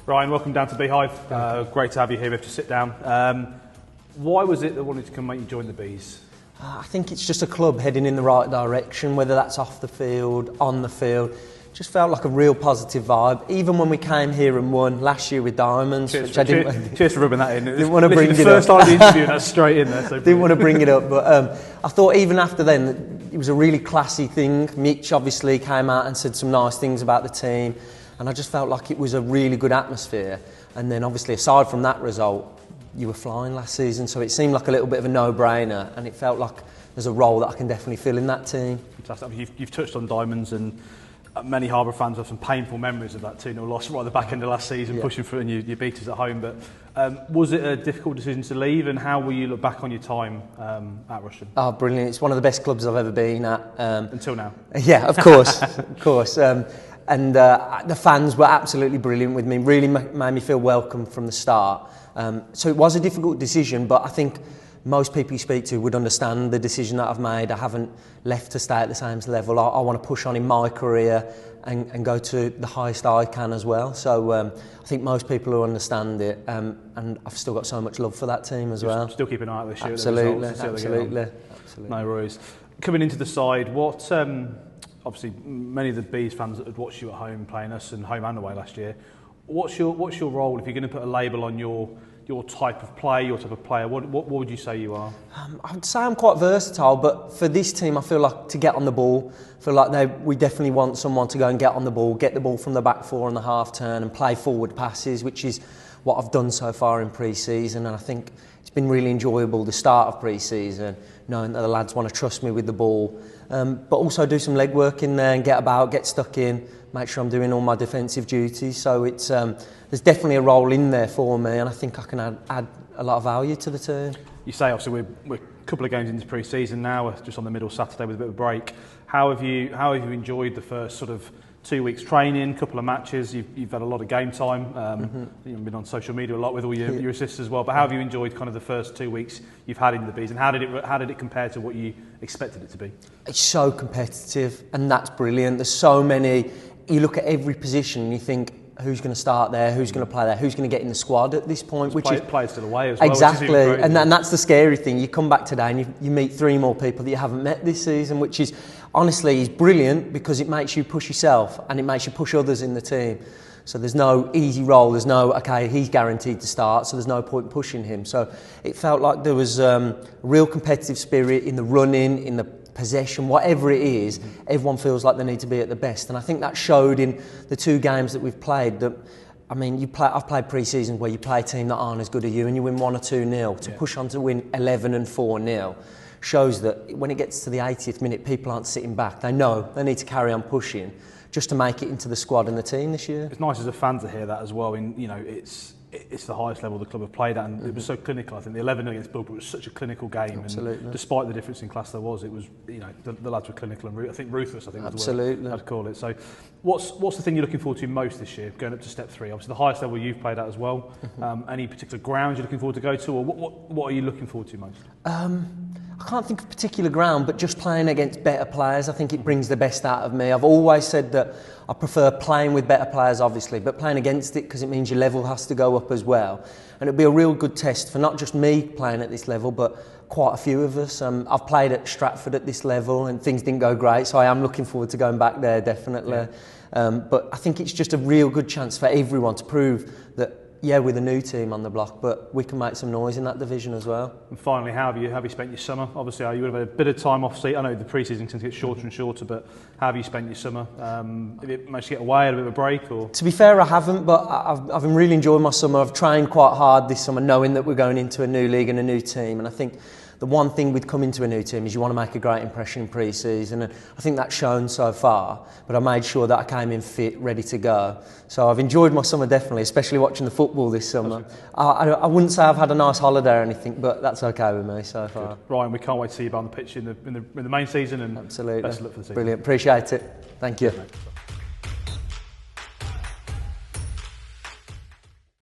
Ryan, welcome down to Beehive. Great to have you here. We have to sit down. Why was it that wanted to come make you join the Bees? I think it's just a club heading in the right direction, whether that's off the field, on the field. Just felt like a real positive vibe. Even when we came here and won last year with Diamonds, cheers, which I didn't. Cheers for rubbing that in. Didn't want to bring it up. The first time of the interview, and that's straight in there. So didn't want to bring it up, but I thought even after then, it was a really classy thing. Mitch obviously came out and said some nice things about the team, and I just felt like it was a really good atmosphere. And then obviously, aside from that result, you were flying last season, so it seemed like a little bit of a no-brainer, and it felt like there's a role that I can definitely fill in that team. Fantastic. You've touched on Diamonds, and many Harbour fans have some painful memories of that 2-0 loss right at the back end of last season, pushing through, and you beat us at home. But was it a difficult decision to leave, and how will you look back on your time at Rushden? Oh, brilliant. It's one of the best clubs I've ever been at. Until now? Yeah, of course. Of course. And the fans were absolutely brilliant with me, really made me feel welcome from the start. So it was a difficult decision, but I think most people you speak to would understand the decision that I've made. I haven't left to stay at the same level. I want to push on in my career and go to the highest I can as well. So I think most people will understand it, and I've still got so much love for that team as well. Still keep an eye out this year. Absolutely. No worries. Coming into the side, what obviously many of the Bees fans that had watched you at home playing us and home and away last year, what's your role if you're going to put a label on your type of play, your type of player? What would you say you are? I'd say I'm quite versatile, but for this team I feel like to get on the ball, I feel like we definitely want someone to go and get on the ball, get the ball from the back four on the half turn and play forward passes, which is what I've done so far in pre-season, and I think it's been really enjoyable, the start of pre-season, knowing that the lads want to trust me with the ball, but also do some legwork in there and get about, get stuck in, make sure I'm doing all my defensive duties. So it's there's definitely a role in there for me, and I think I can add a lot of value to the team. You say obviously we're a couple of games into pre-season now, we're just on the middle Saturday with a bit of a break. How have you enjoyed the first sort of 2 weeks training, couple of matches? You've had a lot of game time. You've been on social media a lot with all your assists as well. But how have you enjoyed kind of the first 2 weeks you've had in the Bees, and how did it compare to what you expected it to be? It's so competitive, and that's brilliant. There's so many. You look at every position and you think, who's going to start there, who's going to play there, who's going to get in the squad at this point. Players still away as well. Exactly, and that's the scary thing. You come back today and you meet 3 more people that you haven't met this season, which is honestly is brilliant because it makes you push yourself and it makes you push others in the team. So there's no easy role, there's no, okay, he's guaranteed to start, so there's no point pushing him. So it felt like there was real competitive spirit in the running, in the possession, whatever it is, everyone feels like they need to be at the best. And I think that showed in the 2 games that we've played. That, I mean, I've played pre-seasons where you play a team that aren't as good as you and you win 1 or 2-0. To push on to win 11 and 4-0 shows that when it gets to the 80th minute, people aren't sitting back. They know they need to carry on pushing just to make it into the squad and the team this year. It's nice as a fan to hear that as well. It's the highest level the club have played at, and it was so clinical. I think the 11 against Bilbao was such a clinical game. Absolutely. And despite the difference in class there was, it was, the lads were clinical and I think ruthless, I think was the word I'd call it. So what's the thing you're looking forward to most this year, going up to step 3? Obviously the highest level you've played at as well. Any particular grounds you're looking forward to go to, or what are you looking forward to most? I can't think of a particular ground, but just playing against better players, I think it brings the best out of me. I've always said that I prefer playing with better players, obviously, but playing against it because it means your level has to go up as well. And it'll be a real good test for not just me playing at this level, but quite a few of us. I've played at Stratford at this level and things didn't go great, so I am looking forward to going back there, definitely. But I think it's just a real good chance for everyone to prove that, yeah, we're the new team on the block, but we can make some noise in that division as well. And finally, how have you spent your summer? Obviously, you would have had a bit of time off seat. I know the pre-season tends to get shorter and shorter, but how have you spent your summer? Have you managed to get away, had a bit of a break? Or? To be fair, I haven't, but I've been really enjoying my summer. I've trained quite hard this summer, knowing that we're going into a new league and a new team, and I think the one thing with coming to a new team is you want to make a great impression in pre-season, and I think that's shown so far, but I made sure that I came in fit, ready to go. So I've enjoyed my summer definitely, especially watching the football this summer. I wouldn't say I've had a nice holiday or anything, but that's okay with me so far. Good. Ryan, we can't wait to see you on the pitch in the main season, and absolutely. Best of luck for the season. Brilliant, appreciate it. Thank you.